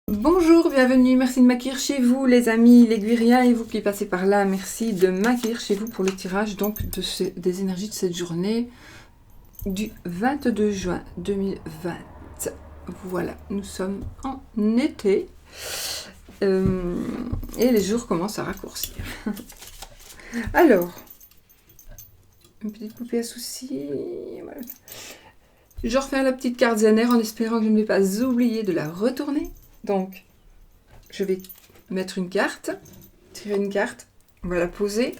Bonjour, bienvenue, merci de m'accueillir chez vous les amis, les Guiriens et vous qui passez par là, merci de m'accueillir chez vous pour le tirage donc des énergies de cette journée du 22 juin 2020. Voilà, nous sommes en été et les jours commencent à raccourcir. Alors, une petite poupée à soucis, voilà. Je refais la petite carte Zener en espérant que je ne vais pas oublier de la retourner. Donc, je vais mettre une carte, tirer une carte, on va la poser,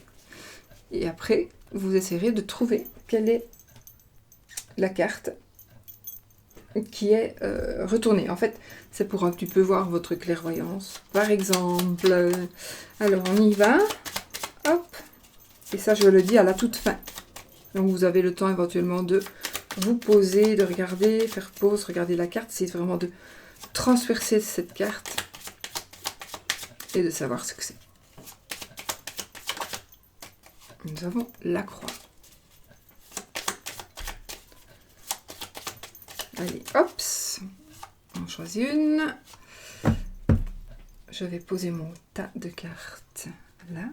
et après, vous essayerez de trouver quelle est la carte qui est retournée. En fait, c'est pour un petit peu voir votre clairvoyance. Par exemple, alors on y va, hop, et ça je le dis à la toute fin. Donc vous avez le temps éventuellement de vous poser, de regarder, faire pause, regarder la carte, c'est vraiment de transpercer cette carte et de savoir ce que c'est. Nous avons la croix. Allez, hop, on choisit une. Je vais poser mon tas de cartes là.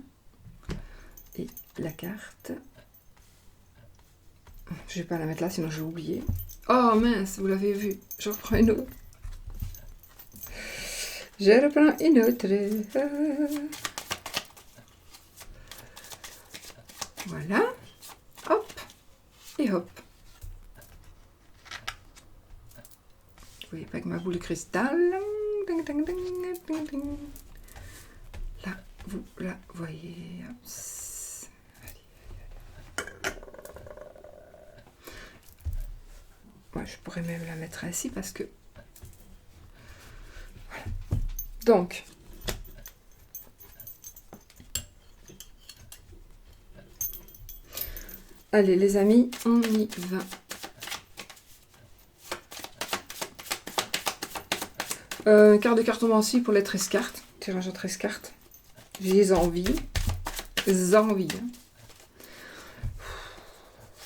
Et la carte. Je vais pas la mettre là, sinon je vais oublier. Oh mince, vous l'avez vu. Je reprends une autre. Je reprends une autre. Voilà. Hop. Et hop. Vous voyez pas que ma boule de cristal. Là, vous la voyez. Moi, je pourrais même la mettre ainsi parce que... Voilà. Donc... Allez, les amis, on y va. Carte de cartomancie pour les 13 cartes. Tirage à 13 cartes. J'ai envie. Envie.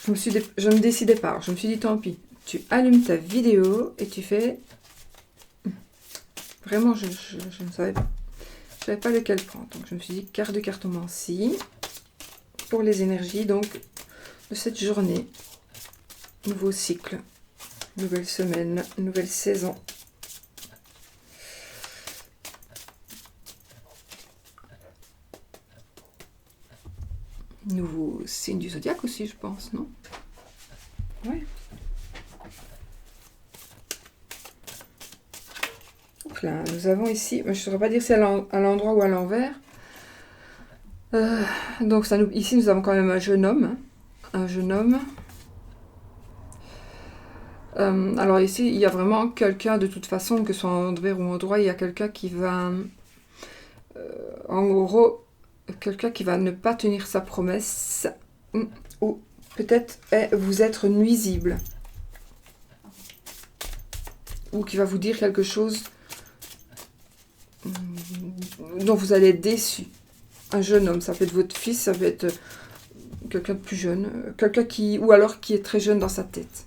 Je me décidais pas. Je me suis dit, tant pis. Tu allumes ta vidéo et tu fais... Vraiment, je ne savais pas. Je savais pas lequel prendre. Donc, je me suis dit, carte de cartomancie pour les énergies donc de cette journée. Nouveau cycle. Nouvelle semaine. Nouvelle saison. Nouveau signe du zodiaque aussi, je pense, non? Ouais. Donc là, nous avons ici, je ne saurais pas dire si c'est à l'endroit ou à l'envers. Donc ça ici, nous avons quand même un jeune homme. Un jeune homme. Alors ici, il y a vraiment quelqu'un, de toute façon, que ce soit en envers ou en droit, il y a quelqu'un qui va... en gros, quelqu'un qui va ne pas tenir sa promesse. Ou peut-être vous être nuisible. Ou qui va vous dire quelque chose dont vous allez être déçu. Un jeune homme, ça peut être votre fils, ça peut être quelqu'un de plus jeune, quelqu'un qui, ou alors qui est très jeune dans sa tête.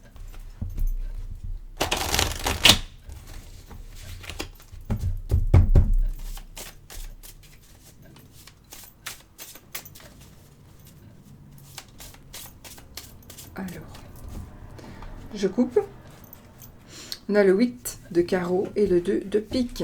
Alors, je coupe. On a le 8 de carreau et le 2 de pique.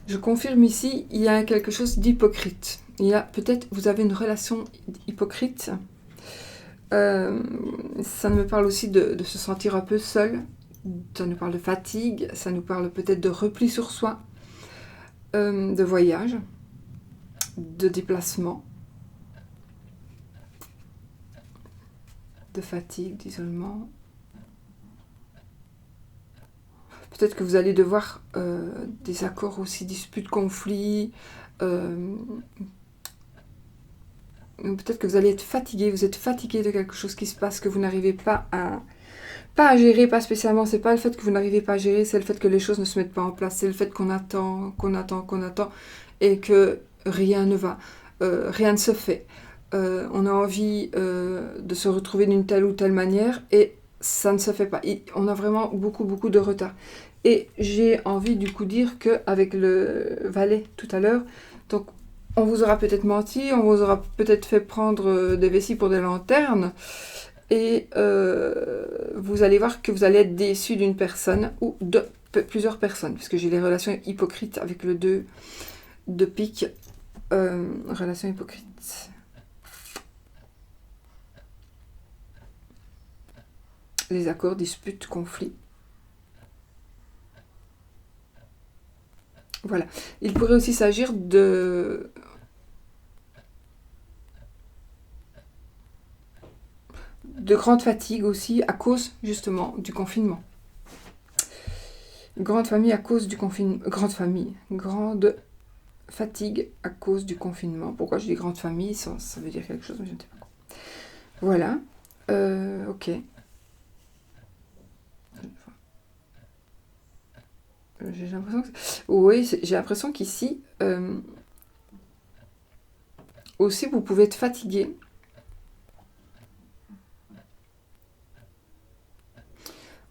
Je confirme ici, il y a quelque chose d'hypocrite. Il y a peut-être, vous avez une relation hypocrite. Ça me parle aussi de se sentir un peu seul. Ça nous parle de fatigue. Ça nous parle peut-être de repli sur soi. De voyage. De déplacement. De fatigue, d'isolement. Peut-être que vous allez devoir des accords aussi, disputes, conflits. Peut-être que vous allez être fatigué. Vous êtes fatigué de quelque chose qui se passe, que vous n'arrivez pas à gérer, pas spécialement. C'est pas le fait que vous n'arrivez pas à gérer, c'est le fait que les choses ne se mettent pas en place. C'est le fait qu'on attend, et que rien ne va. rien ne se fait. On a envie de se retrouver d'une telle ou telle manière et ça ne se fait pas. On a vraiment beaucoup de retard. Et j'ai envie du coup dire qu'avec le valet tout à l'heure, donc on vous aura peut-être menti, on vous aura peut-être fait prendre des vessies pour des lanternes et vous allez voir que vous allez être déçu d'une personne ou de plusieurs personnes, puisque j'ai les relations hypocrites avec le 2 de pique. Relations hypocrites. Les accords, disputes, conflits. Voilà. Il pourrait aussi s'agir de grande fatigue aussi à cause justement du confinement. Grande famille à cause du confinement. Grande fatigue à cause du confinement. Pourquoi je dis grande famille, ça veut dire quelque chose, mais je ne sais pas. Voilà. Ok. J'ai l'impression que... Oui, j'ai l'impression qu'ici, aussi, vous pouvez être fatigué.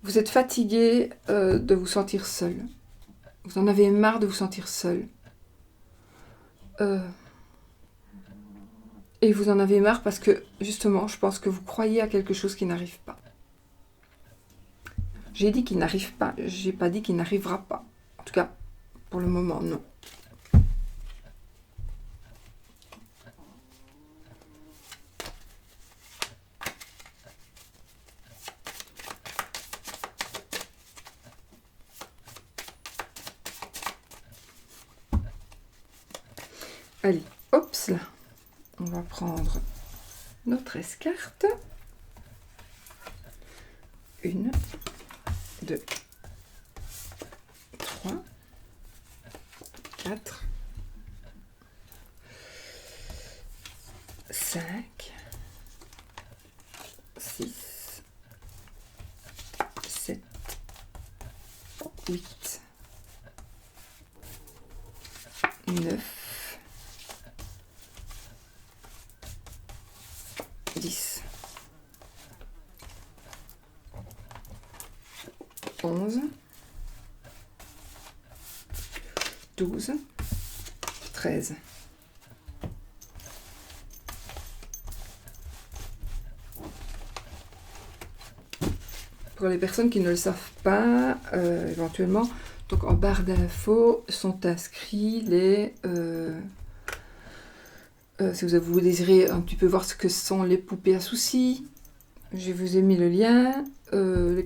Vous êtes fatigué de vous sentir seul. Vous en avez marre de vous sentir seul. Et vous en avez marre parce que, justement, je pense que vous croyez à quelque chose qui n'arrive pas. J'ai dit qu'il n'arrive pas, j'ai pas dit qu'il n'arrivera pas. En tout cas, pour le moment, non. Allez, hop là. On va prendre notre escarte. 1, 2, 3, 4, 5, 6, 7, 8, 9, 10, 11, 12, 13. Pour les personnes qui ne le savent pas, éventuellement, donc en barre d'infos sont inscrits les... si vous désirez un petit peu voir ce que sont les poupées à soucis, je vous ai mis le lien. Les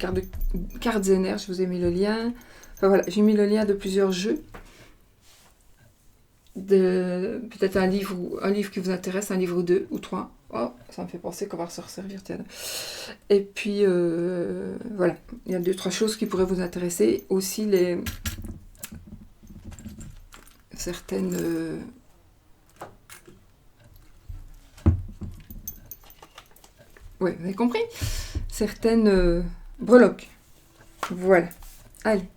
cartes Zener, je vous ai mis le lien. Enfin voilà, j'ai mis le lien de plusieurs jeux. Peut-être un livre qui vous intéresse, un livre ou 2 ou 3. Oh, ça me fait penser qu'on va se resservir, tiens. Et puis, voilà, il y a 2-3 choses qui pourraient vous intéresser. Aussi, certaines... Ouais, vous avez compris. Certaines breloques. Voilà. Allez.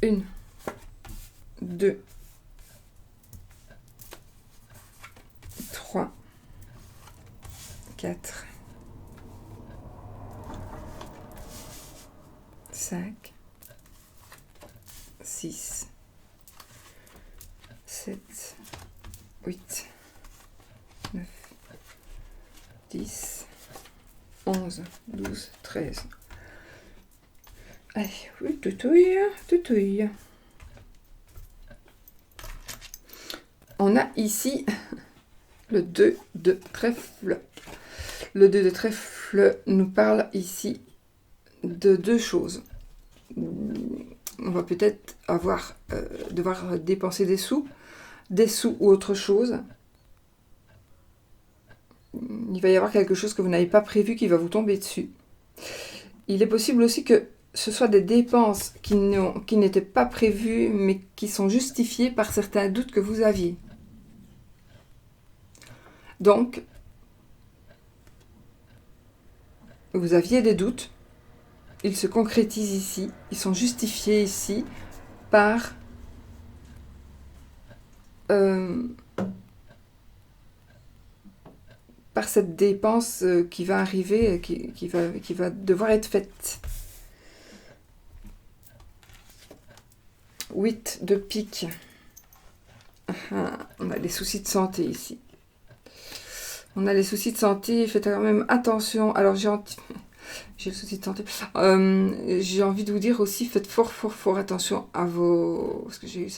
1, 2, 3, 4, 5, 6, 7, 8, 9, 10, 11, 12, 13. Allez, oui, tutouille. On a ici le 2 de trèfle. Le 2 de trèfle nous parle ici de 2 choses. On va peut-être devoir dépenser des sous ou autre chose. Il va y avoir quelque chose que vous n'avez pas prévu qui va vous tomber dessus. Il est possible aussi que ce soit des dépenses qui n'étaient pas prévues, mais qui sont justifiées par certains doutes que vous aviez. Donc, vous aviez des doutes, ils se concrétisent ici, ils sont justifiés ici par par cette dépense qui va arriver, qui va devoir être faite. 8 de pique. On a les soucis de santé ici. On a les soucis de santé, faites quand même attention. Alors j'ai le souci de santé. J'ai envie de vous dire aussi, faites fort attention à vos... Parce que j'ai eu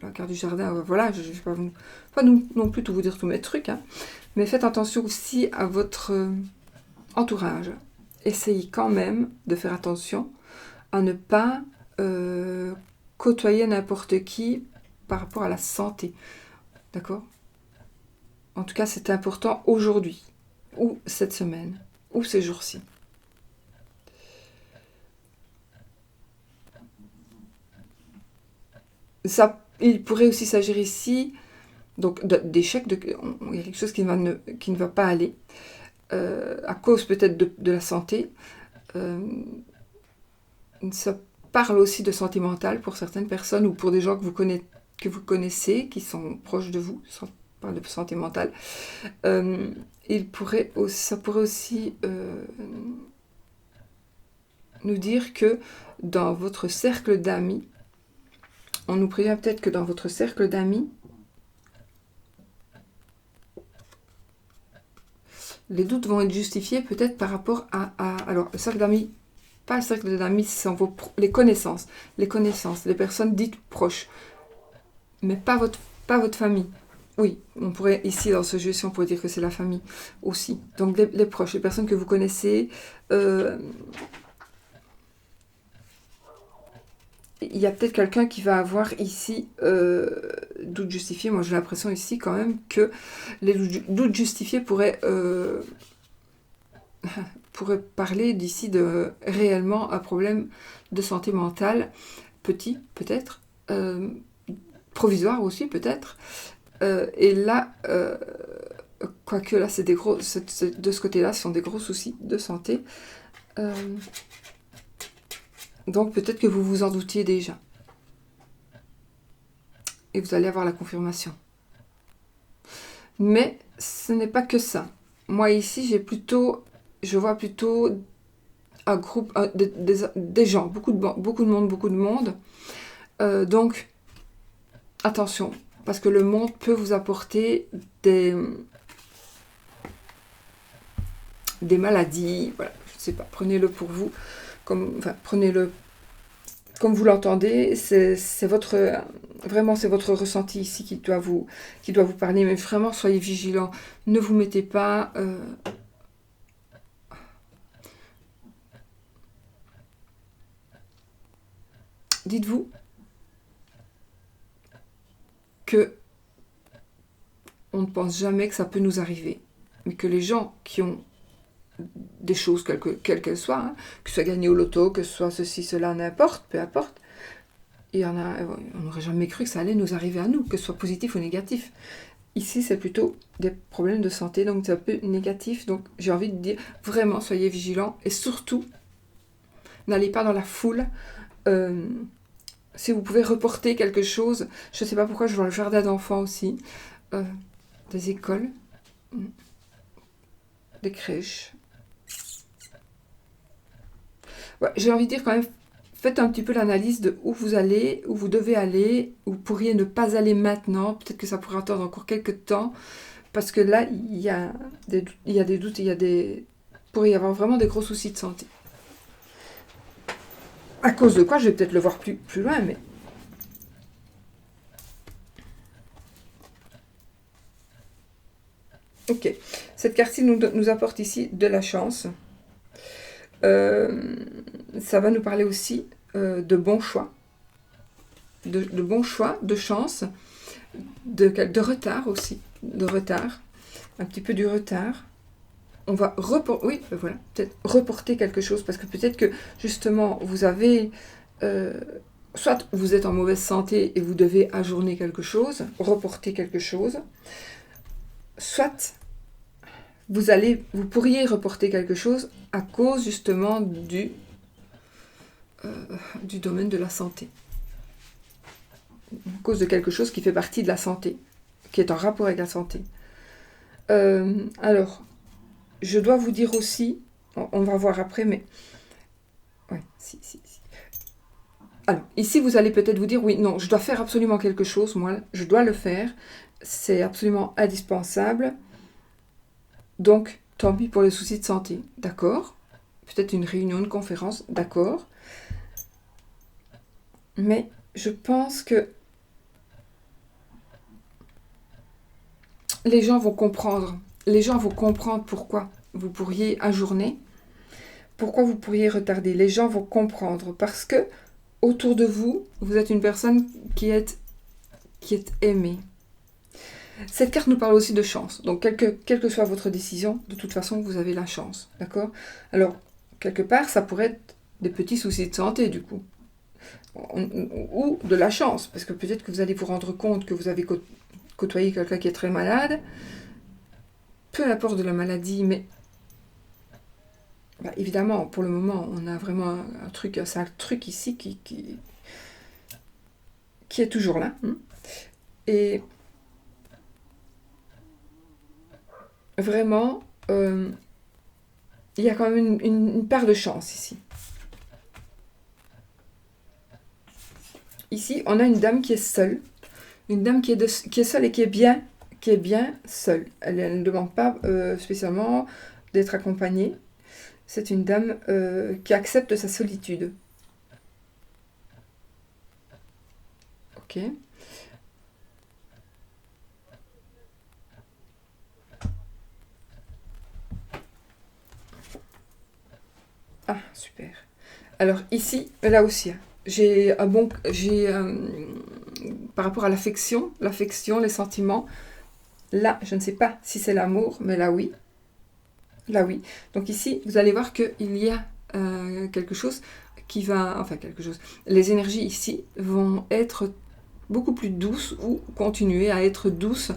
la carte du jardin, voilà, je ne vais pas non plus tout vous dire tous mes trucs, hein. Mais faites attention aussi à votre entourage. Essayez quand même de faire attention à ne pas côtoyer n'importe qui par rapport à la santé. D'accord ? En tout cas, c'est important aujourd'hui, ou cette semaine, ou ces jours-ci. Il pourrait aussi s'agir ici donc d'échecs, il y a quelque chose qui ne va pas aller, à cause peut-être de la santé. Ça parle aussi de santé mentale pour certaines personnes ou pour des gens que vous connaissez, qui sont proches de vous. On parle de santé mentale. Ça pourrait aussi nous dire que dans votre cercle d'amis, on nous prévient peut-être que dans votre cercle d'amis, les doutes vont être justifiés peut-être par rapport alors, le cercle d'amis, pas le cercle d'amis, c'est les connaissances, les personnes dites proches, mais pas votre famille. Oui, on pourrait, ici, dans ce jeu-ci, on pourrait dire que c'est la famille aussi. Donc, les proches, les personnes que vous connaissez, il y a peut-être quelqu'un qui va avoir ici doute justifié. Moi, j'ai l'impression ici quand même que les doutes justifiés pourraient parler d'ici de réellement un problème de santé mentale, petit peut-être, provisoire aussi peut-être. Et là, quoique là, c'est des gros, de ce côté-là, ce sont des gros soucis de santé. Donc peut-être que vous vous en doutiez déjà. Et vous allez avoir la confirmation. Mais ce n'est pas que ça. Moi ici, je vois plutôt un groupe, des gens, beaucoup de monde. Donc, attention, parce que le monde peut vous apporter des maladies. Voilà, je ne sais pas, prenez-le pour vous. Prenez-le comme vous l'entendez, c'est votre ressenti ici qui doit vous parler, mais vraiment soyez vigilants, ne vous mettez pas dites-vous que on ne pense jamais que ça peut nous arriver, mais que les gens qui ont des choses, quelles qu'elles soient, hein, que ce soit gagné au loto, que ce soit ceci, cela, n'importe, peu importe. Il y en a, on n'aurait jamais cru que ça allait nous arriver à nous, que ce soit positif ou négatif. Ici, c'est plutôt des problèmes de santé, donc c'est un peu négatif. Donc, j'ai envie de dire, vraiment, soyez vigilants. Et surtout, n'allez pas dans la foule. Si vous pouvez reporter quelque chose, je ne sais pas pourquoi, je vois le jardin d'enfants aussi, des écoles, des crèches. Ouais, j'ai envie de dire quand même, faites un petit peu l'analyse de où vous allez, où vous devez aller, où vous pourriez ne pas aller maintenant. Peut-être que ça pourrait attendre encore quelques temps, parce que là, il y a des doutes, pourrait y avoir vraiment des gros soucis de santé. À cause de quoi, je vais peut-être le voir plus loin, mais... Ok, cette carte-ci nous apporte ici de la chance. Ça va nous parler aussi de bons choix, de bons choix, de chance, de retard aussi, un petit peu du retard. On va peut-être reporter quelque chose, parce que peut-être que justement vous avez, soit vous êtes en mauvaise santé et vous devez ajourner quelque chose, reporter quelque chose, soit vous pourriez reporter quelque chose à cause justement du domaine de la santé. À cause de quelque chose qui fait partie de la santé. qui est en rapport avec la santé. Alors, je dois vous dire aussi, on va voir après, mais... Ouais, si. Alors, ici, vous allez peut-être vous dire, oui, non, je dois faire absolument quelque chose, moi, je dois le faire, c'est absolument indispensable, donc, tant pis pour les soucis de santé, d'accord? Peut-être une réunion, une conférence, d'accord? Mais je pense que les gens vont comprendre. Les gens vont comprendre pourquoi vous pourriez ajourner, pourquoi vous pourriez retarder. Les gens vont comprendre parce que autour de vous, vous êtes une personne qui est aimée. Cette carte nous parle aussi de chance. Donc, quelle que soit votre décision, de toute façon, vous avez la chance. D'accord? Alors, quelque part, ça pourrait être des petits soucis de santé, du coup. Ou de la chance, parce que peut-être que vous allez vous rendre compte que vous avez côtoyé quelqu'un qui est très malade. Peu importe de la maladie, mais bah, évidemment, pour le moment, on a vraiment un truc ici qui est toujours là. Et vraiment, il y a quand même une part de chance ici. Ici, on a une dame qui est seule. Une dame qui est seule et qui est bien seule. Elle ne demande pas spécialement d'être accompagnée. C'est une dame qui accepte sa solitude. Ok. Ah, super. Alors ici, là aussi, par rapport à l'affection, les sentiments, là, je ne sais pas si c'est l'amour, mais là, oui. Là, oui. Donc ici, vous allez voir qu'il y a quelque chose qui va... Enfin, quelque chose. Les énergies ici vont être beaucoup plus douces ou continuer à être douces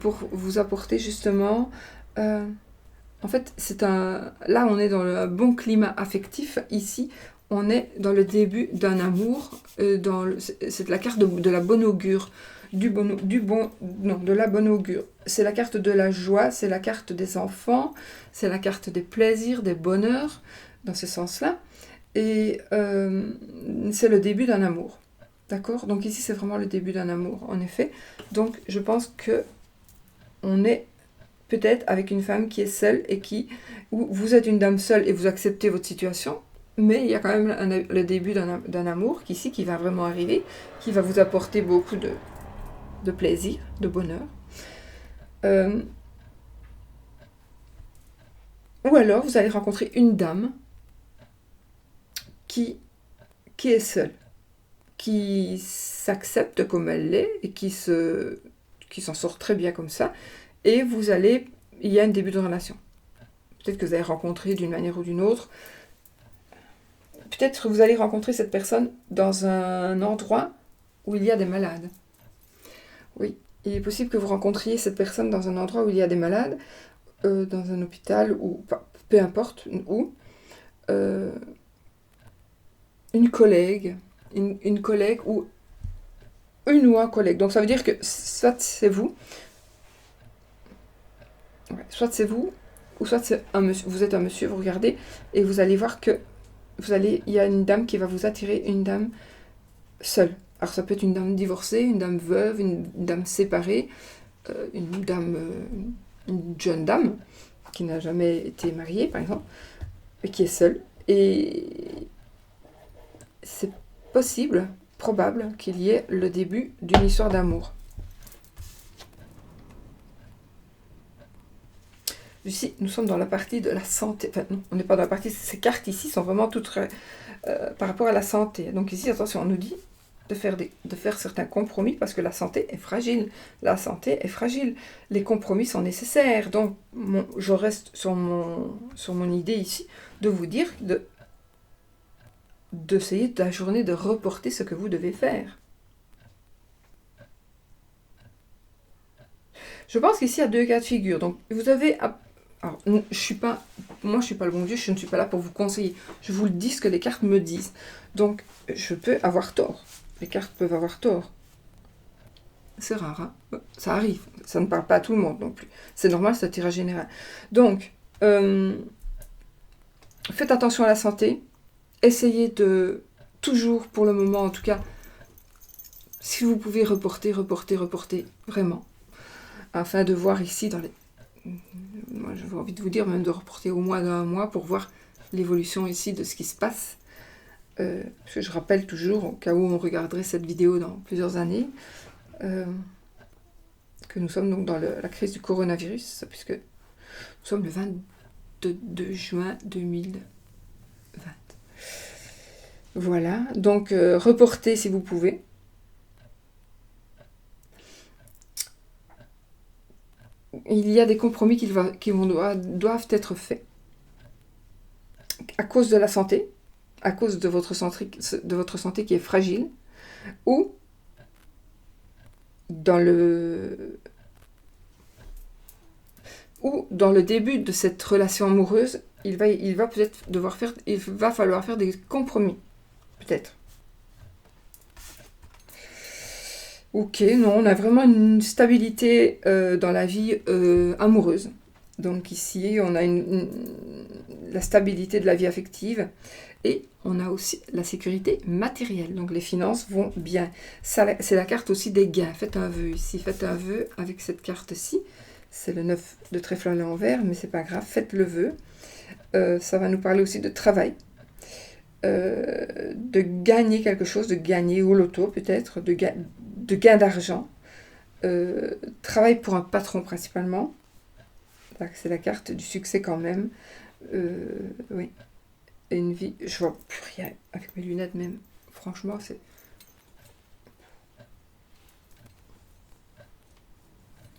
pour vous apporter justement... en fait, là, on est dans le bon climat affectif. Ici, on est dans le début d'un amour. C'est la carte de la bonne augure. De la bonne augure. C'est la carte de la joie, c'est la carte des enfants, c'est la carte des plaisirs, des bonheurs, dans ce sens-là. Et c'est le début d'un amour. D'accord? Donc ici, c'est vraiment le début d'un amour, en effet. Donc, je pense que on est peut-être avec une femme qui est seule et ou vous êtes une dame seule et vous acceptez votre situation, mais il y a quand même le début d'un amour qui va vraiment arriver, qui va vous apporter beaucoup de plaisir, de bonheur. Ou alors vous allez rencontrer une dame qui est seule, qui s'accepte comme elle l'est et qui s'en sort très bien comme ça. Et il y a un début de relation. Peut-être que vous allez rencontrer d'une manière ou d'une autre. Peut-être que vous allez rencontrer cette personne dans un endroit où il y a des malades. Oui, il est possible que vous rencontriez cette personne dans un endroit où il y a des malades, dans un hôpital, ou peu importe où. Une collègue, une collègue ou un collègue. Donc ça veut dire que soit c'est vous, ou soit c'est un monsieur, vous êtes un monsieur, vous regardez, et vous allez voir que il y a une dame qui va vous attirer, une dame seule. Alors ça peut être une dame divorcée, une dame veuve, une dame séparée, une jeune dame qui n'a jamais été mariée, par exemple, et qui est seule. Et c'est possible, probable, qu'il y ait le début d'une histoire d'amour. Ici, nous sommes dans la partie de la santé. Enfin, non, on n'est pas dans la partie... Ces cartes ici sont vraiment toutes par rapport à la santé. Donc ici, attention, on nous dit de faire certains compromis parce que la santé est fragile. La santé est fragile. Les compromis sont nécessaires. Donc, je reste sur mon idée ici de vous dire d'essayer de la journée de reporter ce que vous devez faire. Je pense qu'ici, il y a deux cas de figure. Donc, vous avez... Alors, moi, je suis pas le bon Dieu, je ne suis pas là pour vous conseiller. Je vous le dis ce que les cartes me disent. Donc, je peux avoir tort. Les cartes peuvent avoir tort. C'est rare, hein. Ça arrive, ça ne parle pas à tout le monde non plus. C'est normal, c'est un tirage général. Donc, faites attention à la santé. Essayez de, toujours pour le moment en tout cas, si vous pouvez reporter, vraiment. Afin de voir ici dans les... Moi j'ai envie de vous dire même de reporter au moins d'un mois pour voir l'évolution ici de ce qui se passe. Parce que je rappelle toujours, au cas où on regarderait cette vidéo dans plusieurs années, que nous sommes donc dans la crise du coronavirus, puisque nous sommes le 22 juin 2020. Voilà, donc reportez si vous pouvez. Il y a des compromis qui doivent être faits à cause de la santé, à cause de votre santé qui est fragile, ou dans le début de cette relation amoureuse, il va falloir faire des compromis, peut-être. Ok, non, on a vraiment une stabilité dans la vie amoureuse. Donc ici, on a la stabilité de la vie affective et on a aussi la sécurité matérielle. Donc les finances vont bien. C'est la carte aussi des gains. Faites un vœu ici, faites un vœu avec cette carte-ci. C'est le 9 de trèfle à l'envers, mais c'est pas grave, faites le vœu. Ça va nous parler aussi de travail. De gagner quelque chose, de gagner au loto peut-être, de gain d'argent. Travail pour un patron principalement. C'est la carte du succès quand même. Oui. Et une vie... Je vois plus rien avec mes lunettes même. Franchement, c'est...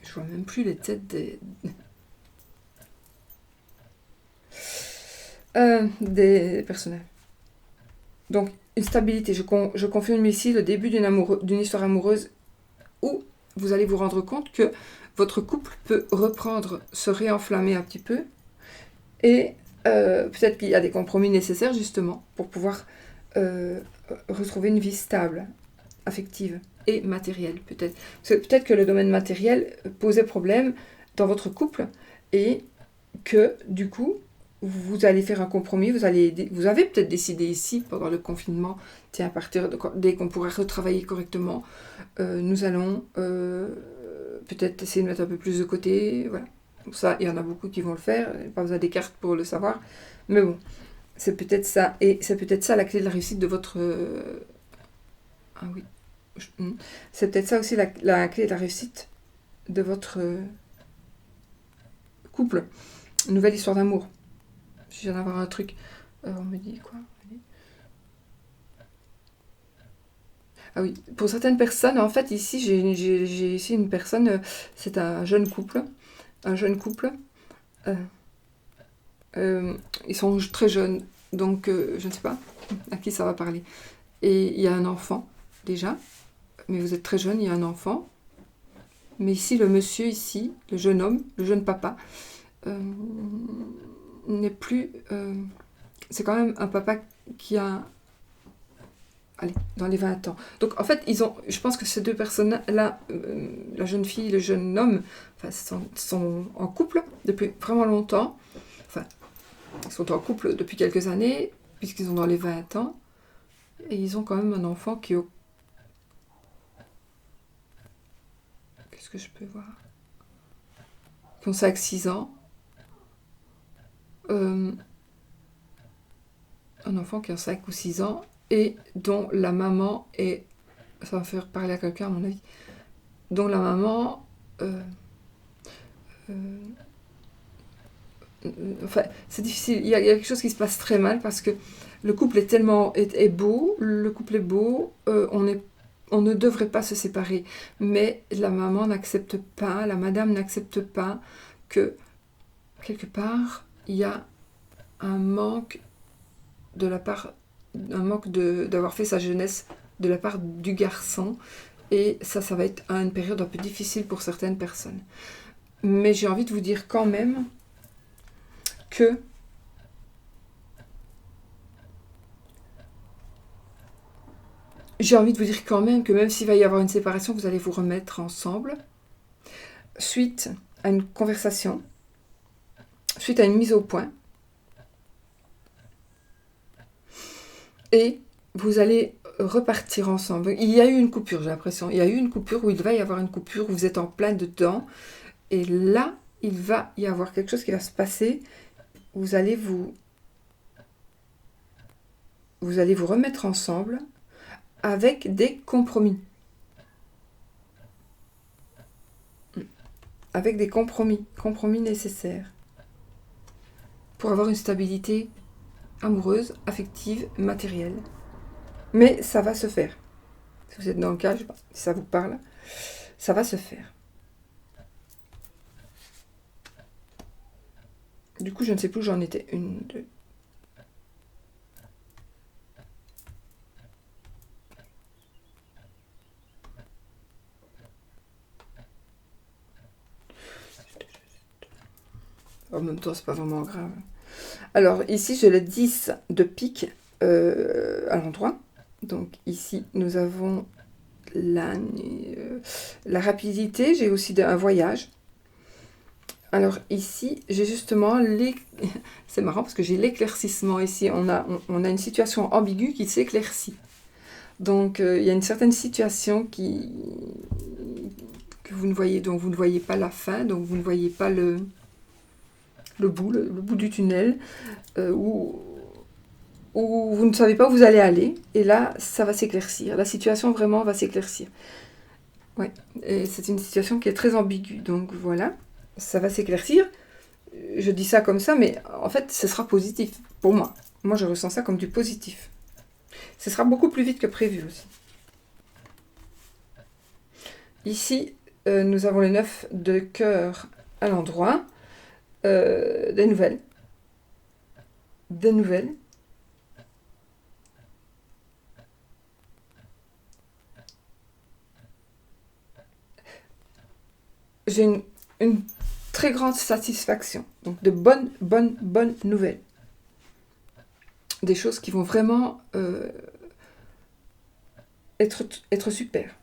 Je vois même plus les têtes des personnages. Donc, une stabilité. Je confirme ici le début d'une histoire amoureuse où vous allez vous rendre compte que votre couple peut reprendre, se réenflammer un petit peu. Et peut-être qu'il y a des compromis nécessaires, justement, pour pouvoir retrouver une vie stable, affective et matérielle, peut-être. Peut-être que le domaine matériel posait problème dans votre couple et que, du coup, vous allez faire un compromis, vous avez peut-être décidé ici, pendant le confinement, tiens, à partir dès qu'on pourra retravailler correctement, nous allons peut-être essayer de mettre un peu plus de côté, voilà. Ça, il y en a beaucoup qui vont le faire, pas besoin des cartes pour le savoir, mais bon, c'est peut-être ça, et c'est peut-être ça la clé de la réussite de votre... Ah oui, c'est peut-être ça aussi la clé de la réussite de votre couple. Une nouvelle histoire d'amour. Je viens d'avoir un truc. On me dit quoi? Ah oui, pour certaines personnes, en fait, ici, j'ai ici une personne, c'est un jeune couple. Ils sont très jeunes, donc je ne sais pas à qui ça va parler. Et il y a un enfant, déjà, mais vous êtes très jeune, il y a un enfant. Mais ici, le monsieur, ici, le jeune homme, le jeune papa, n'est plus... c'est quand même un papa qui a... Allez, dans les 20 ans. Donc, en fait, je pense que ces deux personnes-là, la jeune fille et le jeune homme, enfin, sont en couple depuis vraiment longtemps. Enfin, ils sont en couple depuis quelques années, puisqu'ils sont dans les 20 ans. Et ils ont quand même un enfant qui est au... Qu'est-ce que je peux voir? Qui ont 5-6 ans. Un enfant qui a 5 ou 6 ans et dont la maman est... Ça va faire parler à quelqu'un à mon avis. Dont la maman... enfin, c'est difficile. Il y a quelque chose qui se passe très mal parce que le couple est beau. Le couple est beau. On ne devrait pas se séparer. Mais la maman n'accepte pas, la madame n'accepte pas que quelque part, il y a un manque d'avoir fait sa jeunesse de la part du garçon. Et ça va être une période un peu difficile pour certaines personnes. Mais j'ai envie de vous dire quand même que j'ai envie de vous dire quand même que même s'il va y avoir une séparation, vous allez vous remettre ensemble suite à une conversation, suite à une mise au point. Et vous allez repartir ensemble. Il y a eu une coupure, j'ai l'impression. Il y a eu une coupure où il va y avoir une coupure, où vous êtes en plein dedans. Et là, il va y avoir quelque chose qui va se passer. Vous allez vous remettre ensemble avec des compromis. Avec des compromis nécessaires pour avoir une stabilité amoureuse, affective, matérielle. Mais ça va se faire. Si vous êtes dans le cas, je sais pas, si ça vous parle, ça va se faire. Du coup, je ne sais plus où j'en étais. Une, deux. En même temps, c'est pas vraiment grave. Alors, ici, j'ai le 10 de pique à l'endroit. Donc, ici, nous avons la rapidité. J'ai aussi un voyage. Alors, ici, j'ai justement... C'est marrant parce que j'ai l'éclaircissement ici. On a une situation ambiguë qui s'éclaircit. Donc, il y a une certaine situation que vous ne voyez, dont vous ne voyez pas la fin, donc vous ne voyez pas le bout du tunnel, où vous ne savez pas où vous allez aller, et là, ça va s'éclaircir. La situation vraiment va s'éclaircir. Ouais, et c'est une situation qui est très ambiguë, donc voilà, ça va s'éclaircir. Je dis ça comme ça, mais en fait, ce sera positif pour moi. Moi, je ressens ça comme du positif. Ce sera beaucoup plus vite que prévu aussi. Ici, nous avons les 9 de cœur à l'endroit. Des nouvelles. Des nouvelles. J'ai une très grande satisfaction. Donc de bonnes nouvelles. Des choses qui vont vraiment être super.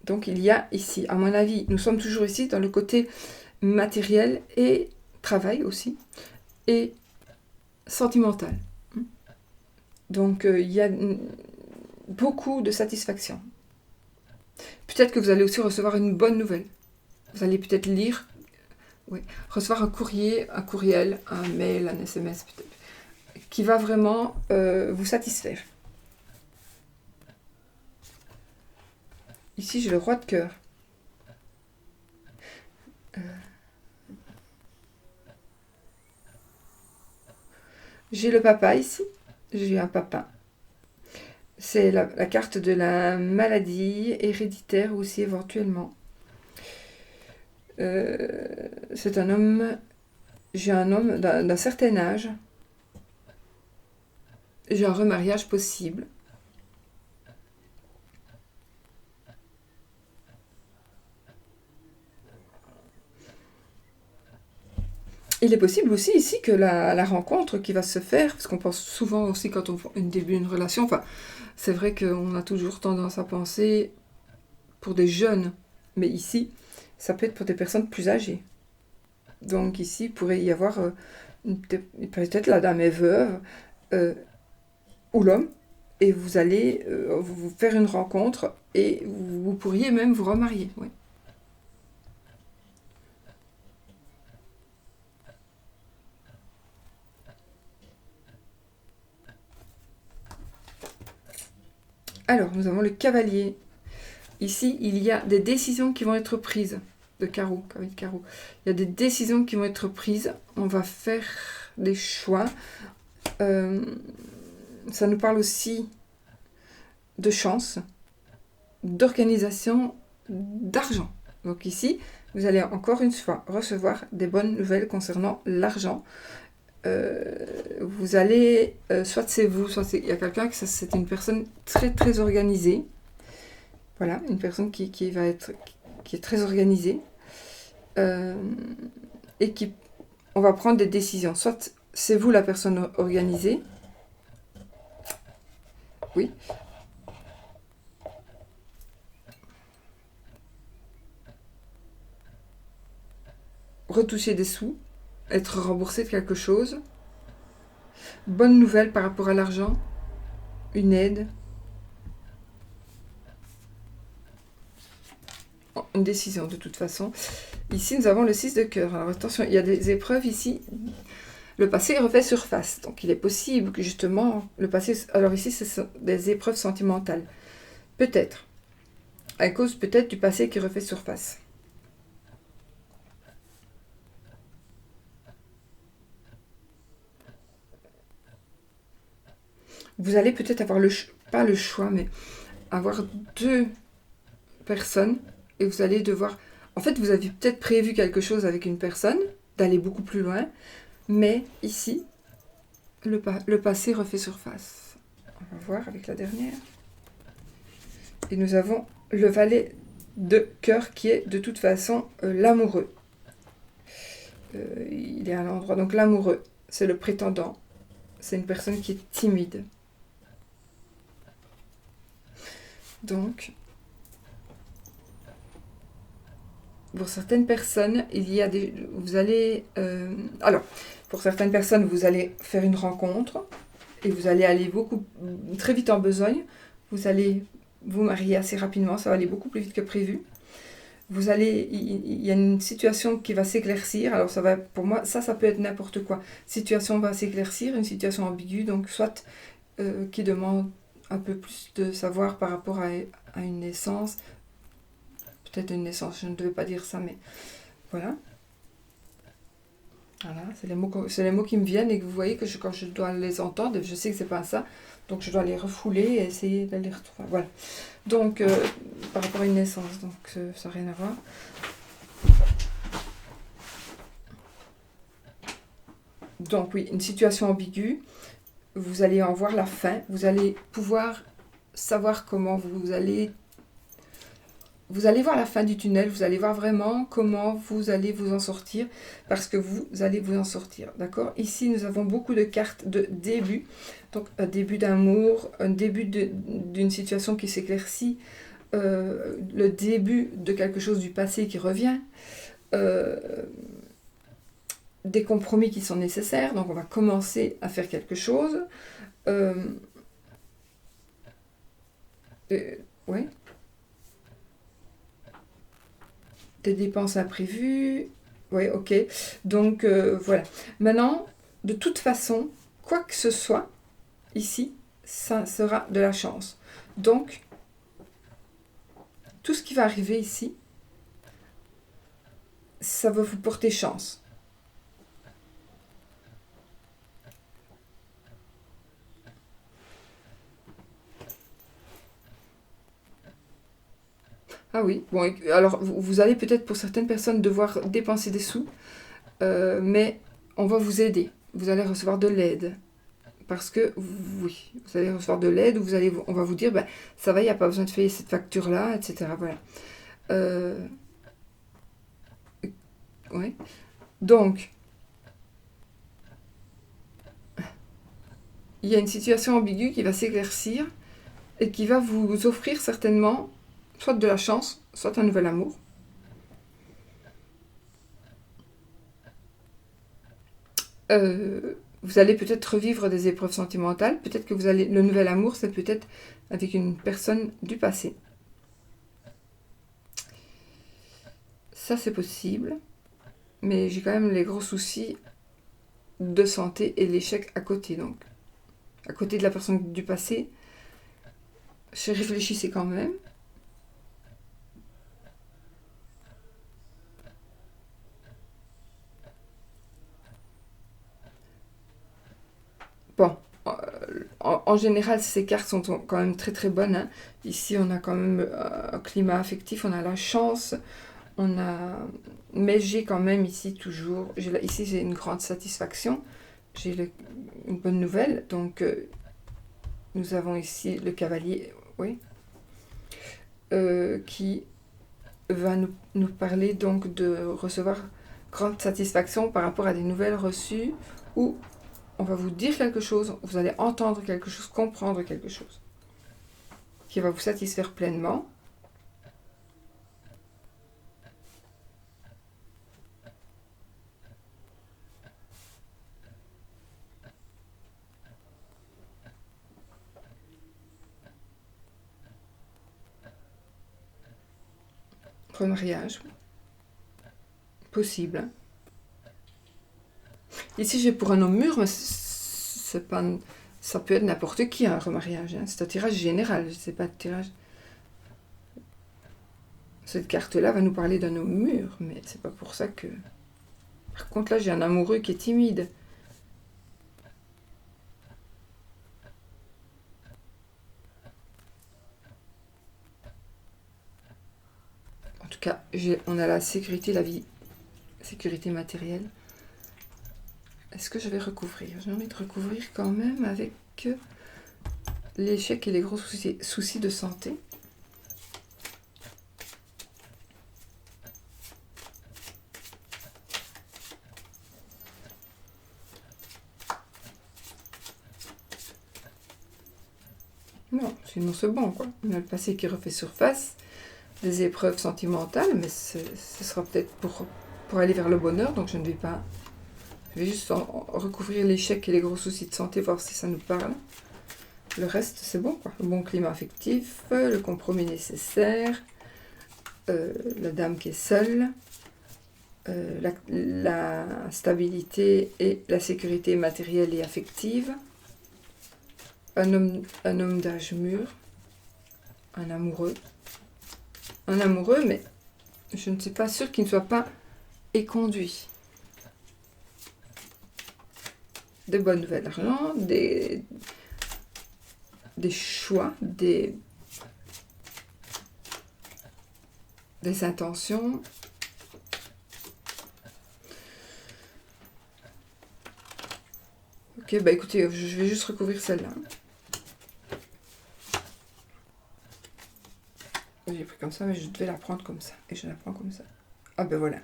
Donc il y a ici, à mon avis, nous sommes toujours ici dans le côté matériel et travail aussi, et sentimental. Donc il y a beaucoup de satisfaction. Peut-être que vous allez aussi recevoir une bonne nouvelle. Vous allez peut-être lire, recevoir un courrier, un courriel, un mail, un SMS peut-être, qui va vraiment vous satisfaire. Ici, j'ai le roi de cœur. J'ai le papa ici. J'ai un papa. C'est la carte de la maladie héréditaire aussi éventuellement. C'est un homme. J'ai un homme d'un certain âge. J'ai un remariage possible. Il est possible aussi ici que la rencontre qui va se faire, parce qu'on pense souvent aussi quand on débute une relation, enfin, c'est vrai qu'on a toujours tendance à penser pour des jeunes, mais ici, ça peut être pour des personnes plus âgées. Donc ici, il pourrait y avoir, peut-être la dame est veuve, ou l'homme, et vous allez vous faire une rencontre, et vous pourriez même vous remarier. Oui. Alors, nous avons le cavalier. Ici, il y a des décisions qui vont être prises. De carreau, cavalier de carreau. Il y a des décisions qui vont être prises. On va faire des choix. Ça nous parle aussi de chance, d'organisation, d'argent. Donc ici, vous allez encore une fois recevoir des bonnes nouvelles concernant l'argent. Vous allez, soit c'est vous, soit il y a quelqu'un que c'est une personne très très organisée. Voilà, une personne qui est très organisée et on va prendre des décisions. Soit c'est vous la personne organisée, oui, retoucher des sous, être remboursé de quelque chose. Bonne nouvelle par rapport à l'argent, une aide, une décision de toute façon. Ici, nous avons le 6 de cœur. Alors attention, il y a des épreuves ici. Le passé refait surface. Donc il est possible que justement, le passé... Alors ici, ce sont des épreuves sentimentales. Peut-être. À cause peut-être du passé qui refait surface. Vous allez peut-être avoir pas le choix, mais avoir deux personnes et vous allez devoir... En fait, vous avez peut-être prévu quelque chose avec une personne, d'aller beaucoup plus loin, mais ici, le passé refait surface. On va voir avec la dernière. Et nous avons le valet de cœur qui est de toute façon l'amoureux. Il est à l'endroit. Donc l'amoureux, c'est le prétendant. C'est une personne qui est timide. Donc, pour certaines personnes, il y a des... Vous allez... alors, pour certaines personnes, vous allez faire une rencontre et vous allez aller très vite en besogne. Vous allez vous marier assez rapidement, ça va aller beaucoup plus vite que prévu. Vous allez... Il y a une situation qui va s'éclaircir. Alors, ça va, pour moi, ça peut être n'importe quoi. Situation va s'éclaircir, une situation ambiguë, donc soit qui demande un peu plus de savoir par rapport à une naissance. Peut-être une naissance, je ne devais pas dire ça, mais voilà. Voilà, c'est les mots qui me viennent et que vous voyez que quand je dois les entendre, je sais que c'est pas ça, donc je dois les refouler et essayer de les retrouver. Voilà. Donc, par rapport à une naissance, donc ça n'a rien à voir. Donc oui, une situation ambiguë, vous allez en voir la fin, vous allez pouvoir savoir comment vous allez voir la fin du tunnel, vous allez voir vraiment comment vous allez vous en sortir, parce que vous allez vous en sortir, d'accord? Ici, nous avons beaucoup de cartes de début, donc un début d'amour, un début d'une situation qui s'éclaircit, le début de quelque chose du passé qui revient, des compromis qui sont nécessaires, donc on va commencer à faire quelque chose. Ouais. Des dépenses imprévues. Oui, ok. Donc, voilà. Maintenant, de toute façon, quoi que ce soit, ici, ça sera de la chance. Donc, tout ce qui va arriver ici, ça va vous porter chance. Ah oui, bon, alors vous allez peut-être pour certaines personnes devoir dépenser des sous, mais on va vous aider. Vous allez recevoir de l'aide. Parce que, oui, vous allez recevoir de l'aide, ou on va vous dire, ben, ça va, il n'y a pas besoin de payer cette facture-là, etc. Voilà. Ouais. Donc, il y a une situation ambiguë qui va s'éclaircir et qui va vous offrir certainement soit de la chance, soit un nouvel amour. Vous allez peut-être revivre des épreuves sentimentales. Peut-être que le nouvel amour, c'est peut-être avec une personne du passé. Ça, c'est possible. Mais j'ai quand même les gros soucis de santé et l'échec à côté. Donc, à côté de la personne du passé, je réfléchissais quand même. Bon, en général, ces cartes sont quand même très très bonnes. Hein. Ici, on a quand même un climat affectif, on a la chance, mais j'ai quand même ici toujours... Ici, j'ai une grande satisfaction, j'ai une bonne nouvelle. Donc, nous avons ici le cavalier, oui, qui va nous parler donc de recevoir grande satisfaction par rapport à des nouvelles reçues ou on va vous dire quelque chose, vous allez entendre quelque chose, comprendre quelque chose qui va vous satisfaire pleinement. Remariage. Possible. Hein. Ici, j'ai pour un homme mûr, mais c'est pas... Ça peut être n'importe qui, un remariage. Hein. C'est un tirage général, c'est pas de tirage... Cette carte-là va nous parler d'un homme mûr, mais c'est pas pour ça que... Par contre, là, j'ai un amoureux qui est timide. En tout cas, on a la sécurité, la vie, sécurité matérielle. Est-ce que je vais recouvrir? J'ai envie de recouvrir quand même avec l'échec et les gros soucis de santé. Non, sinon c'est bon, quoi. On a le passé qui refait surface, des épreuves sentimentales, mais ce sera peut-être pour aller vers le bonheur, donc je ne vais pas... Je vais juste recouvrir l'échec et les gros soucis de santé, voir si ça nous parle. Le reste, c'est bon, quoi. Le bon climat affectif, le compromis nécessaire, la dame qui est seule, la stabilité et la sécurité matérielle et affective, un homme d'âge mûr, un amoureux, mais je ne suis pas sûre qu'il ne soit pas éconduit. Des bonnes nouvelles d'argent, des choix, des intentions. Ok, bah écoutez, je vais juste recouvrir celle-là. J'ai pris comme ça, mais je devais la prendre comme ça. Et je la prends comme ça. Ah ben voilà.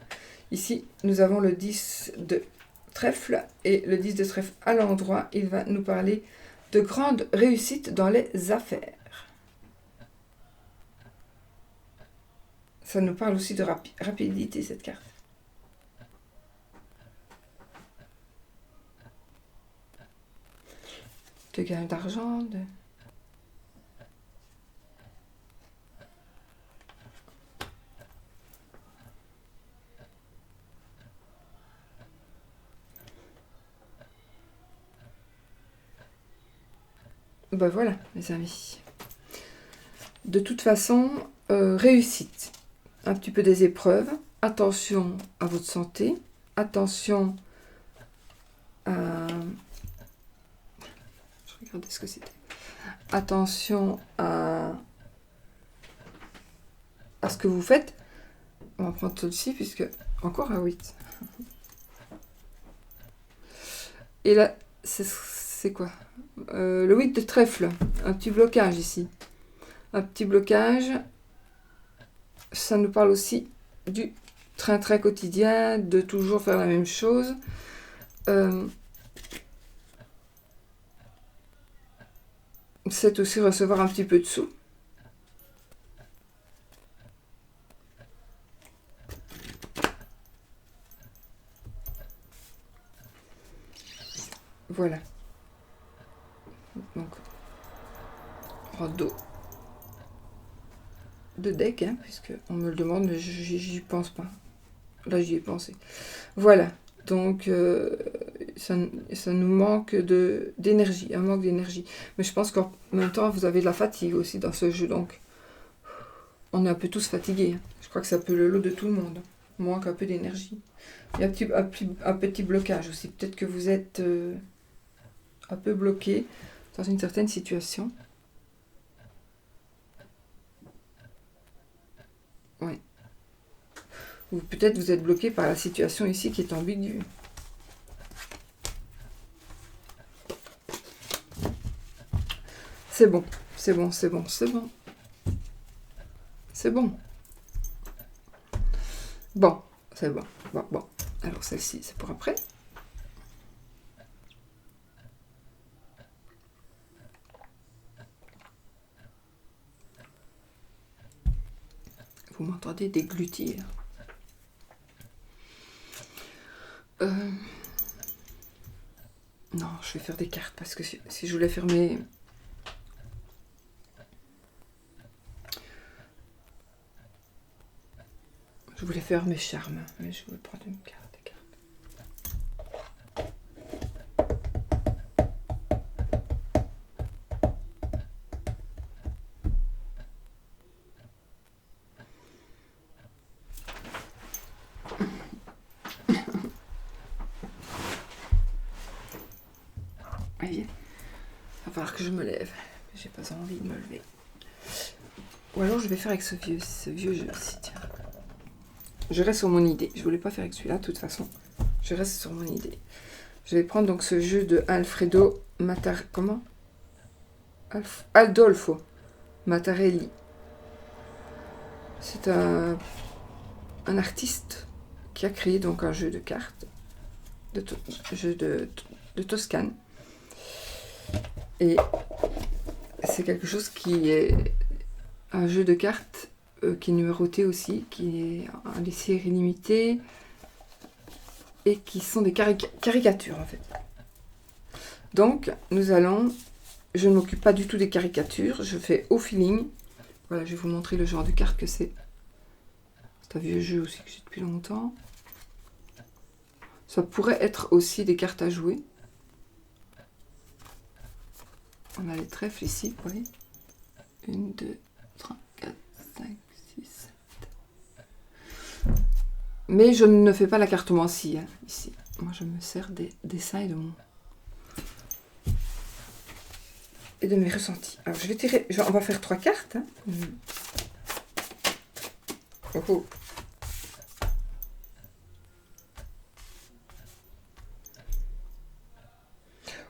Ici, nous avons le 10 de trèfle. Et le 10 de trèfle à l'endroit, il va nous parler de grandes réussites dans les affaires. Ça nous parle aussi de rapidité, cette carte. De gain d'argent, de... Ben voilà, mes amis. De toute façon, réussite. Un petit peu des épreuves. Attention à votre santé. Attention à... Je regardais ce que c'était. Attention à ce que vous faites. On va prendre celui-ci, puisque... Encore un 8. Et là, c'est quoi le 8 de trèfle. Un petit blocage ici. Un petit blocage. Ça nous parle aussi du train-train quotidien, de toujours faire la même chose. C'est aussi recevoir un petit peu de sous. Voilà. Donc, radeau de deck, hein, puisque on me le demande, mais j'y pense pas. Là, j'y ai pensé. Voilà. Donc, ça nous manque d'énergie, un manque d'énergie. Mais je pense qu'en même temps, vous avez de la fatigue aussi dans ce jeu, donc on est un peu tous fatigués. Hein. Je crois que c'est un peu le lot de tout le monde. On manque un peu d'énergie. Il y a un petit blocage aussi. Peut-être que vous êtes un peu bloqué dans une certaine situation. Oui. Ou peut-être vous êtes bloqué par la situation ici qui est ambiguë. C'est bon, c'est bon, c'est bon, c'est bon. C'est bon. Bon, c'est bon. Bon. Alors celle-ci, c'est pour après. Vous m'entendez déglutir. Non, je vais faire des cartes parce que si je voulais fermer... Je voulais faire mes charmes, mais je vais prendre une carte. Allez, il va falloir que je me lève. J'ai pas envie de me lever. Ou alors je vais faire avec ce vieux jeu aussi, tiens. Je reste sur mon idée. Je voulais pas faire avec celui-là, de toute façon. Je reste sur mon idée. Je vais prendre donc ce jeu de Alfredo comment Adolfo Mattarelli. C'est un artiste qui a créé donc un jeu de cartes, jeu de Toscane. Et c'est quelque chose qui est un jeu de cartes qui est numéroté aussi, qui est en des séries limitées et qui sont des caricatures en fait. Donc je ne m'occupe pas du tout des caricatures, je fais au feeling. Voilà, je vais vous montrer le genre de carte que c'est. C'est un vieux jeu aussi que j'ai depuis longtemps. Ça pourrait être aussi des cartes à jouer. On a les trèfles ici, vous voyez. 1, 2, 3, 4, 5, 6, 7. Mais je ne fais pas la cartomancie hein, ici. Moi, je me sers des dessins et de mes ressentis. Alors, je vais tirer. On va faire 3 cartes. Hein. Oh, oh.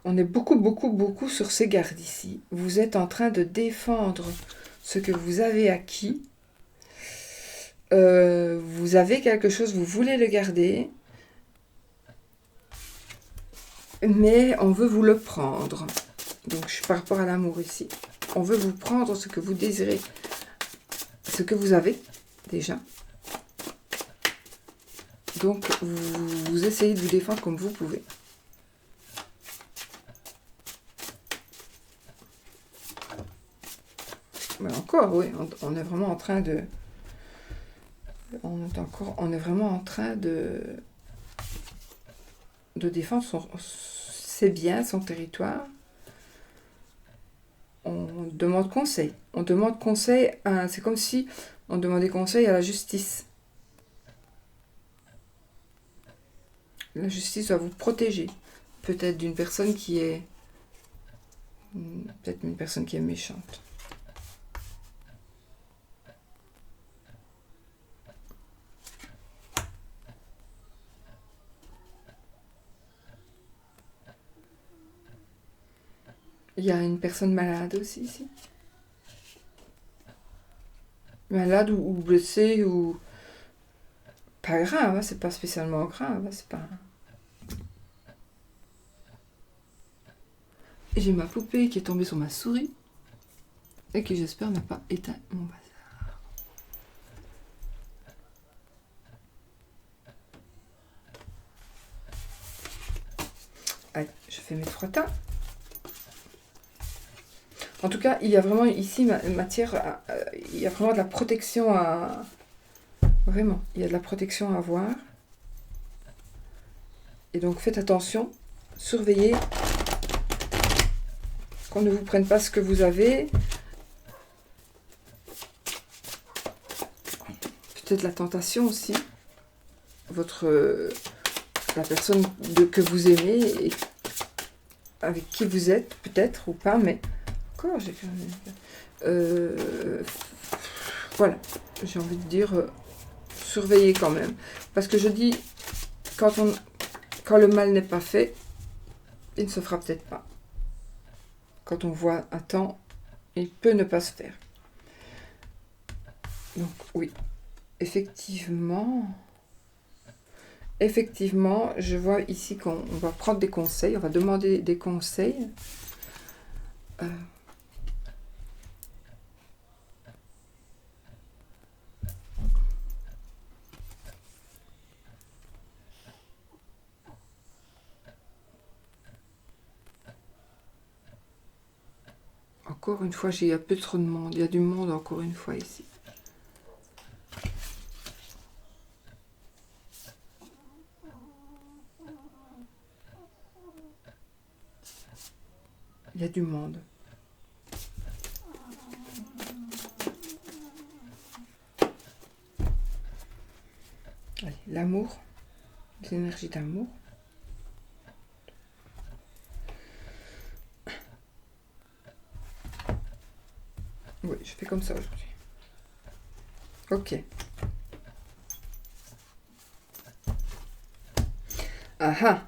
On est beaucoup sur ces gardes ici. Vous êtes en train de défendre ce que vous avez acquis. Vous avez quelque chose, vous voulez le garder. Mais on veut vous le prendre. Donc, je suis par rapport à l'amour ici. On veut vous prendre ce que vous désirez. Ce que vous avez déjà. Donc, vous essayez de vous défendre comme vous pouvez. Mais encore, oui, on est vraiment en train de... On est vraiment en train de défendre ses biens, son territoire. On demande conseil. On demande conseil à... C'est comme si on demandait conseil à la justice. La justice doit vous protéger. Peut-être d'une personne qui est... Peut-être une personne qui est méchante. Il y a une personne malade aussi ici. Malade ou blessée ou... Pas grave, hein, c'est pas spécialement grave. Hein, c'est pas... J'ai ma poupée qui est tombée sur ma souris. Et qui j'espère n'a pas éteint mon bazar. Allez, je fais mes 3 tas. En tout cas, il y a vraiment ici matière, il y a vraiment de la protection à... Vraiment, il y a de la protection à avoir. Et donc, faites attention, surveillez qu'on ne vous prenne pas ce que vous avez. Peut-être la tentation aussi. La personne que vous aimez et avec qui vous êtes, peut-être ou pas, mais... J'ai fait voilà, j'ai envie de dire surveiller quand même, parce que je dis quand le mal n'est pas fait, il ne se fera peut-être pas. Quand on voit à temps, il peut ne pas se faire. Donc oui, effectivement, je vois ici qu'on va prendre des conseils, on va demander des conseils. Encore une fois, il y a peu trop de monde. Il y a du monde encore une fois ici. il y a du monde. Allez, l'amour, les énergies d'amour. Oui, je fais comme ça aujourd'hui. Ok. Ah ah.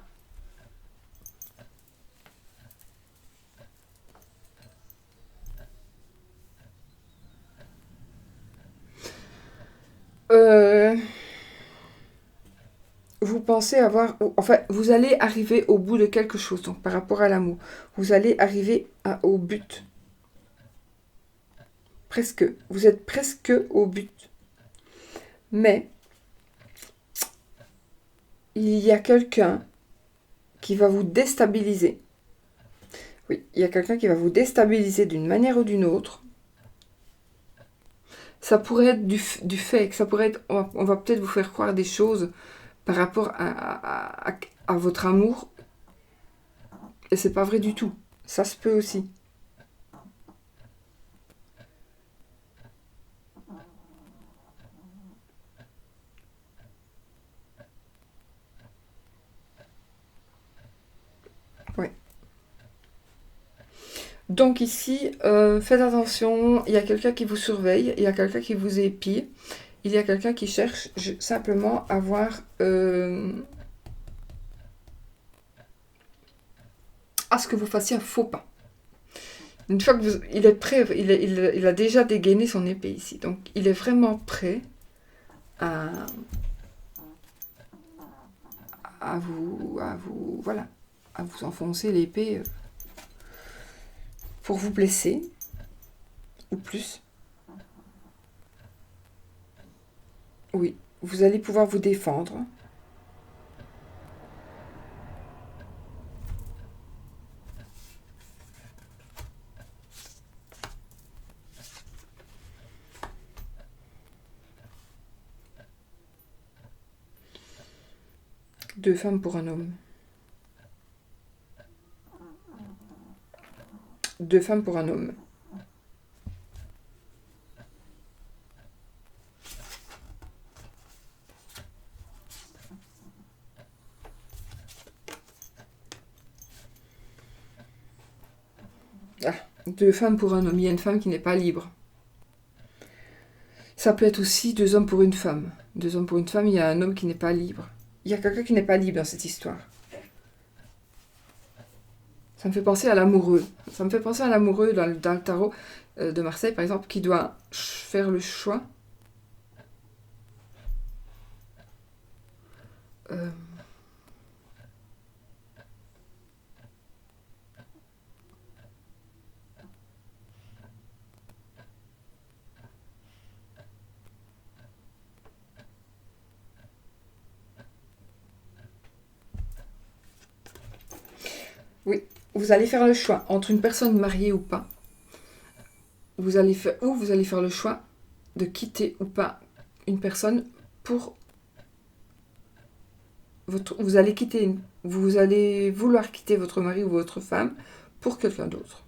Vous pensez avoir... Enfin, vous allez arriver au bout de quelque chose, donc par rapport à l'amour. Vous allez arriver au but. Presque. Vous êtes presque au but. Mais, il y a quelqu'un qui va vous déstabiliser. Oui, il y a quelqu'un qui va vous déstabiliser d'une manière ou d'une autre. Ça pourrait être du fait, ça pourrait être... On va peut-être vous faire croire des choses par rapport à votre amour. Et c'est pas vrai du tout. Ça se peut aussi. Ouais. Donc ici, faites attention, il y a quelqu'un qui vous surveille, il y a quelqu'un qui vous épie, il y a quelqu'un qui cherche simplement à voir... à ce que vous fassiez un faux pas. Une fois que il est prêt, il a déjà dégainé son épée ici, donc il est vraiment prêt à voilà, à vous enfoncer l'épée pour vous blesser, ou plus. Oui, vous allez pouvoir vous défendre. Deux femmes pour un homme. Deux femmes pour un homme. Ah, deux femmes pour un homme. Il y a une femme qui n'est pas libre. Ça peut être aussi deux hommes pour une femme. Deux hommes pour une femme, il y a un homme qui n'est pas libre. Il y a quelqu'un qui n'est pas libre dans cette histoire. Ça me fait penser à l'amoureux. Ça me fait penser à l'amoureux dans le tarot de Marseille, par exemple, qui doit faire le choix. Oui, vous allez faire le choix entre une personne mariée ou pas. Vous allez faire le choix de quitter ou pas une personne pour vous allez vouloir quitter votre mari ou votre femme pour quelqu'un d'autre.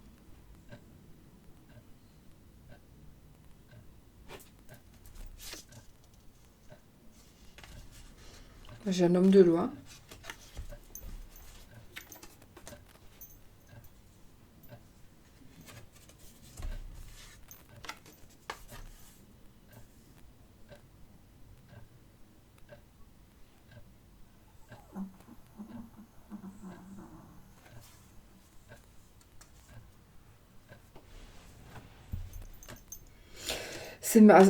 J'ai un homme de loi.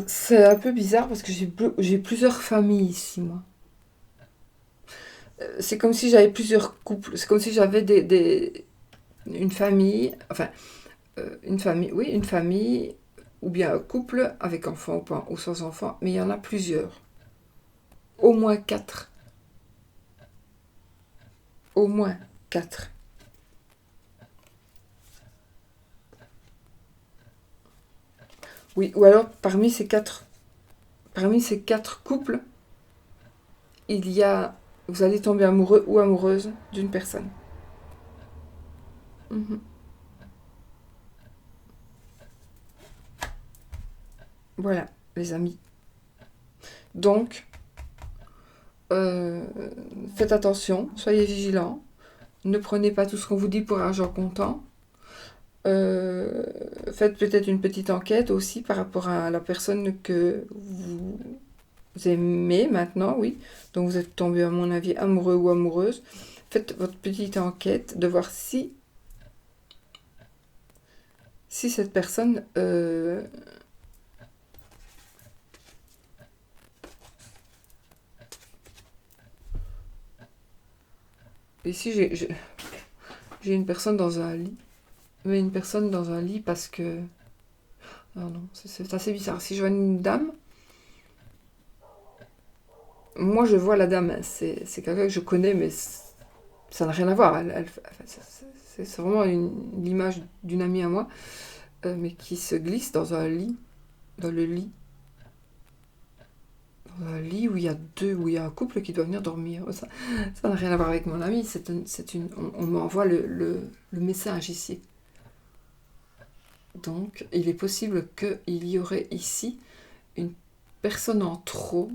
C'est un peu bizarre parce que j'ai plusieurs familles ici, moi. C'est comme si j'avais plusieurs couples. C'est comme si j'avais une famille, enfin, une famille, ou bien un couple avec enfants ou pas, ou sans enfants, mais il y en a plusieurs. Au moins 4. Au moins 4. Oui, ou alors parmi ces quatre couples, vous allez tomber amoureux ou amoureuse d'une personne. Mhm. Voilà, les amis. Donc, faites attention, soyez vigilants. Ne prenez pas tout ce qu'on vous dit pour argent comptant. Faites peut-être une petite enquête aussi par rapport à la personne que vous aimez maintenant, oui. Donc vous êtes tombé, à mon avis, amoureux ou amoureuse. Faites votre petite enquête de voir si cette personne ici j'ai une personne dans un lit. Mais une personne dans un lit parce que... Non, non, c'est assez bizarre. Si je vois une dame, moi je vois la dame, hein. C'est quelqu'un que je connais, mais ça n'a rien à voir. C'est vraiment l'image d'une amie à moi, mais qui se glisse dans un lit, dans le lit. Dans un lit où il y a un couple qui doit venir dormir. Ça n'a rien à voir avec mon amie. On m'envoie le message ici. Donc, il est possible qu'il y aurait ici une personne en trop,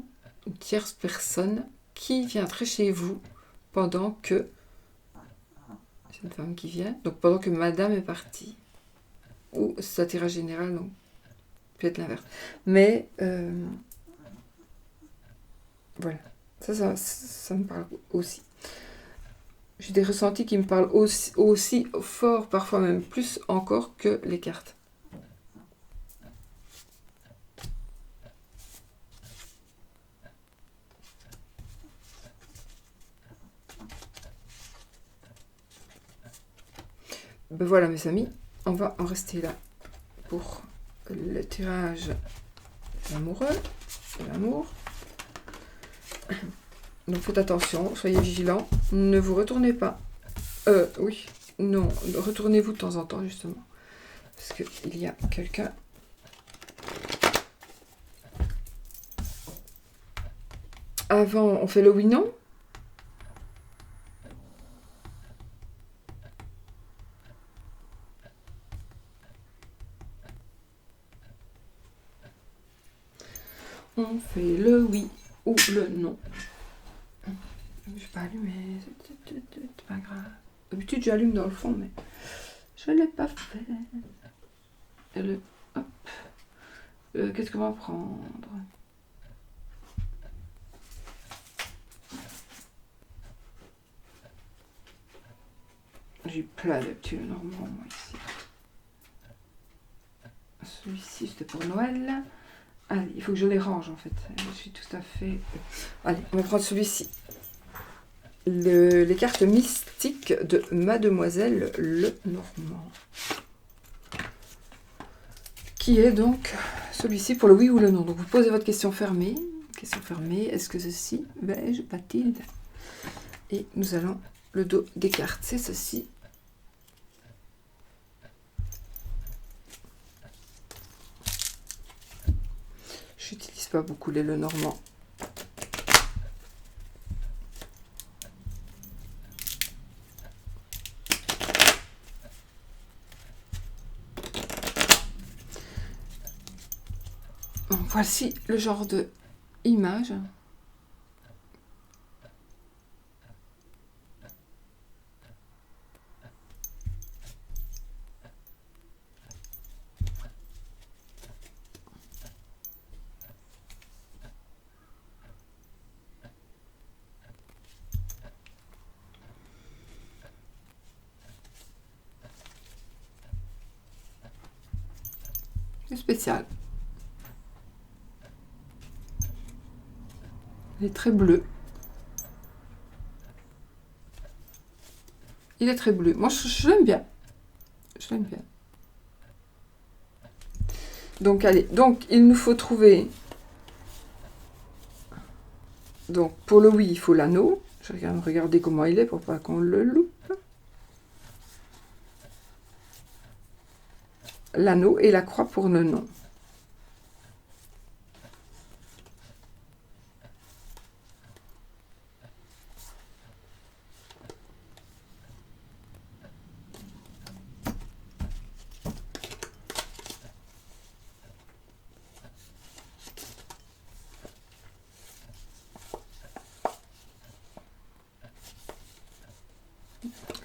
une tierce personne, qui viendrait chez vous pendant que... C'est une femme qui vient, donc pendant que madame est partie. Ou c'est un tirage général, donc peut-être l'inverse. Mais, voilà. Ça me parle aussi. J'ai des ressentis qui me parlent aussi fort, parfois même plus encore que les cartes. Ben voilà mes amis, on va en rester là pour le tirage amoureux, de l'amour. Donc faites attention, soyez vigilants, ne vous retournez pas. Oui, non, retournez-vous de temps en temps justement. Parce qu'il y a quelqu'un... Avant, on fait le oui-non. On fait le oui ou le non. Je n'ai pas allumé, c'est pas grave. D'habitude, j'allume dans le fond, mais je ne l'ai pas fait. Et hop. Qu'est-ce qu'on va prendre? J'ai plein de petits normands, moi, ici. Celui-ci, c'était pour Noël. Allez, il faut que je les range, en fait. Je suis tout à fait... Allez, on va prendre celui-ci. Les cartes mystiques de Mademoiselle Lenormand. Qui est donc celui-ci pour le oui ou le non. Donc vous posez votre question fermée. Question fermée, est-ce que ceci beige, pas tilde? Et nous allons, le dos des cartes, c'est ceci. J'utilise pas beaucoup les Lenormand. Donc, voici le genre de image. C'est spécial. Il est très bleu. Il est très bleu. Moi, je l'aime bien. Je l'aime bien. Donc, allez. Donc, il nous faut trouver... Donc, pour le oui, il faut l'anneau. Je regarde, regardez comment il est pour pas qu'on le loupe. L'anneau et la croix pour le non.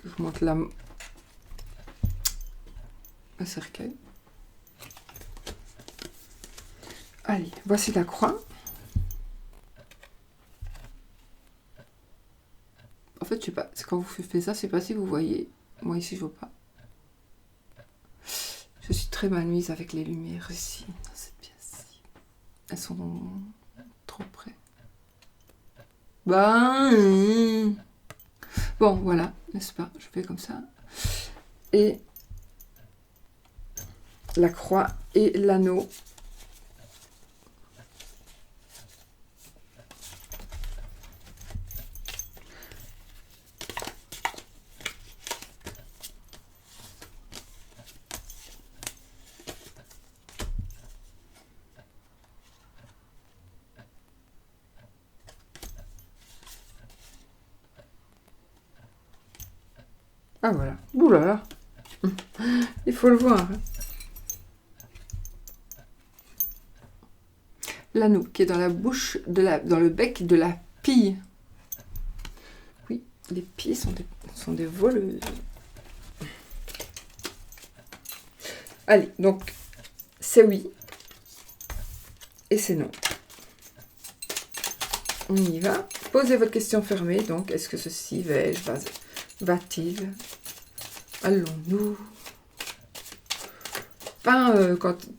Je vous montre le cercueil. Allez, voici la croix. En fait, je sais pas, quand vous faites ça, je sais pas si vous voyez. Moi ici, je vois pas. Je suis très mal mise avec les lumières ici, dans cette pièce-ci. Elles sont trop près. Ben... Bon, voilà, n'est-ce pas? Je fais comme ça. Et la croix et l'anneau. Ah voilà. Ouh là là. Il faut le voir. L'anneau qui est dans la bouche, dans le bec de la pie. Oui, les pies sont des voleuses. Allez, donc, c'est oui. Et c'est non. On y va. Posez votre question fermée. Donc, est-ce que ceci va-t-il? Allons-nous? Pas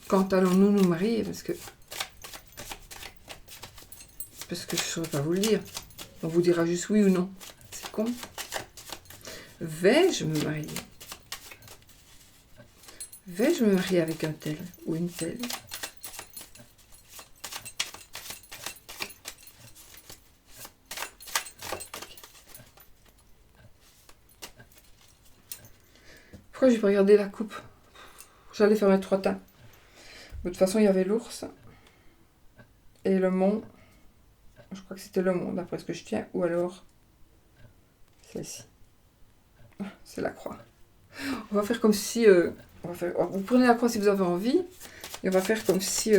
quand allons-nous nous marier, parce que je ne saurais pas vous le dire. On vous dira juste oui ou non. C'est con. Vais-je me marier? Vais-je me marier avec un tel ou une telle? Pourquoi j'ai pas regardé la coupe? J'allais faire mes 3 tas. De toute façon, il y avait l'ours et le mont. Je crois que c'était le mont, d'après ce que je tiens. Ou alors celle-ci. C'est la croix. On va faire comme si... vous prenez la croix si vous avez envie. Et on va faire comme si...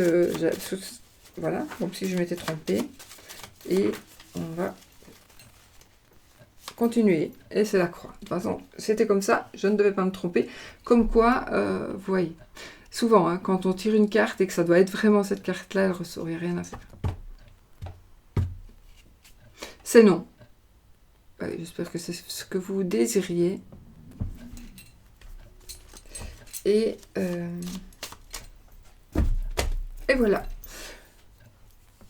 voilà, comme si je m'étais trompée. Et on va continuer. Et c'est la croix. De toute façon, c'était comme ça. Je ne devais pas me tromper. Comme quoi, vous voyez... Souvent, hein, quand on tire une carte et que ça doit être vraiment cette carte-là, elle ne ressort, il n'y a rien à faire. C'est non. Allez, j'espère que c'est ce que vous désiriez. Et voilà.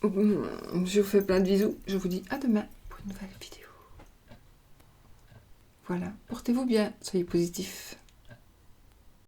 Je vous fais plein de bisous. Je vous dis à demain pour une nouvelle vidéo. Voilà. Portez-vous bien. Soyez positifs.